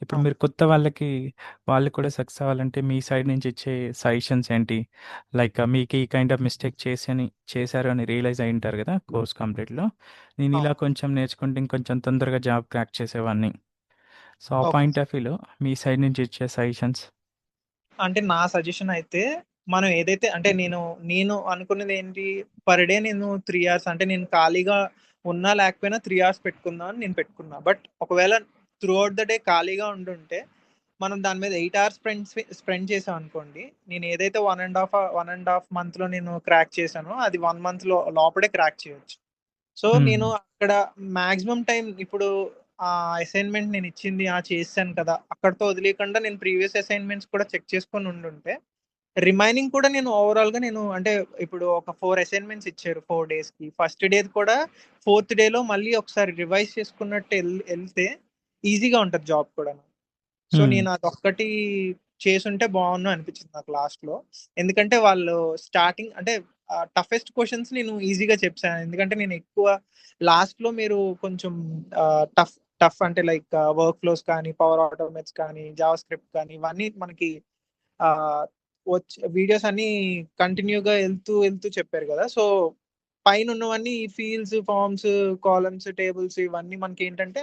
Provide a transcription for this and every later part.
ఇప్పుడు అవును. మీరు కొత్త వాళ్ళకి వాళ్ళు కూడా సక్సెస్ అవ్వాలంటే మీ సైడ్ నుంచి ఇచ్చే సజెషన్స్ ఏంటి? లైక్ మీకు ఈ కైండ్ ఆఫ్ మిస్టేక్ చేశారు అని రియలైజ్ అయి ఉంటారు కదా కోర్స్ కంప్లీట్‌లో. నేను ఇలా అవును. కొంచెం నేర్చుకుంటే ఇంకొంచెం తొందరగా జాబ్ క్రాక్ చేసేవాడిని. సో, ఆ ఓకే. పాయింట్ ఆఫ్ వ్యూలో మీ సైడ్ నుంచి ఇచ్చే సజెషన్స్. అంటే నా సజెషన్ అయితే మనం ఏదైతే అంటే నేను అనుకున్నది ఏంటి, పర్ డే నేను 3 అవర్స్ అంటే నేను ఖాళీగా ఉన్నా లేకపోయినా 3 అవర్స్ పెట్టుకుందాం అని నేను పెట్టుకున్నా. బట్ ఒకవేళ త్రూ ఔట్ ద డే ఖాళీగా ఉండుంటే మనం దాని మీద 8 అవర్స్ స్పెండ్ చేసాం అనుకోండి. నేను ఏదైతే 1 ½ మంత్‌లో నేను క్రాక్ చేశానో అది 1 మంత్ లోపడే క్రాక్ చేయొచ్చు. సో, హ్మ్. నేను అక్కడ మాక్సిమం టైమ్ ఇప్పుడు అసైన్‌మెంట్ నేనిచ్చింది, చేసేసాను కదా! అక్కడితో వదిలేయకుండా నేను ప్రీవియస్ అసైన్‌మెంట్స్ కూడా చెక్ చేసుకొని ఉండుంటే, రిమైనింగ్ కూడా నేను ఓవరాల్‌గా అంటే ఇప్పుడు ఒక 4 అసైన్‌మెంట్స్ ఇచ్చారు 4 డేస్‌కి. ఫస్ట్ డేది కూడా ఫోర్త్ డేలో మళ్ళీ ఒకసారి రివైజ్ చేసుకున్నట్టు ఎళ్తే ఈజీగా ఉంటది జాబ్ కూడాను. సో, హ్మ్. నేను అదొక్కటి చేసుంటే బావున్ను అనిపించింది నాకు లాస్ట్‌లో. ఎందుకంటే వాళ్ళు స్టార్టింగ్ అంటే టఫెస్ట్ క్వెషన్స్ నేను ఈజీగా చెప్పేసాను. ఎందుకంటే నేను ఎక్కువ లాస్ట్‌లో మీరు కొంచెం టఫ్ టఫ్ అంటే లైక్ వర్క్ ఫ్లోస్ కానీ, పవర్ ఆటోమేట్స్ కానీ, జావా స్క్రిప్ట్ కానీ ఇవన్నీ మనకి ఆహ్, వీడియోస్ అన్నీ కంటిన్యూగా ఎళ్తూ చెప్పారు గదా! సో, పైనున్నవన్నీ ఈ ఫీల్డ్స్, ఫార్మ్స్, కాలమ్స్, టేబుల్స్ ఇవన్నీ మనకేంటంటే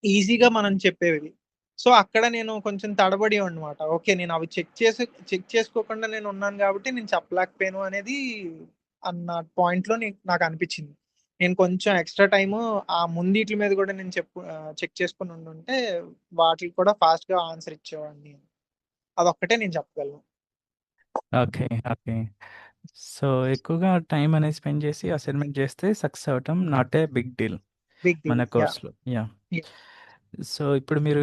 ఈజీగా మనం చెప్పేవి. సో, అక్కడ నేను కొంచెం తడబడేవాడినమాట. ఓకే. నేను అవి చెక్ చేసుకోకుండా నేనున్నాను గాబట్టి నేను చెప్పలేకపోయాను అనేది అన్న పాయింట్‌లో నాకనిపిచ్చింది. నేను కొంచెం ఎక్స్‌ట్రా టైము ఆ ముందీట్లి మీద గూడా నేను చెక్ చేసుకొని ఉండుంటే వాటిలికి కూడా ఫాస్ట్‌గా ఆన్సర్ ఇచ్చేవాడిని. అదొక్కటే నేను చెప్పగలను. ఓకే. ఓకే. సో, ఎక్కువగా టైమ్ అనేది స్పెండ్ చేసి అసైన్‌మెంట్ చేస్తే సక్సెస్ అవ్వటం not a big deal big మన డీల్. యాహ్! కోర్స్‌లో. యాహ్! యాహ్! సో, ఇప్పుడు మీరు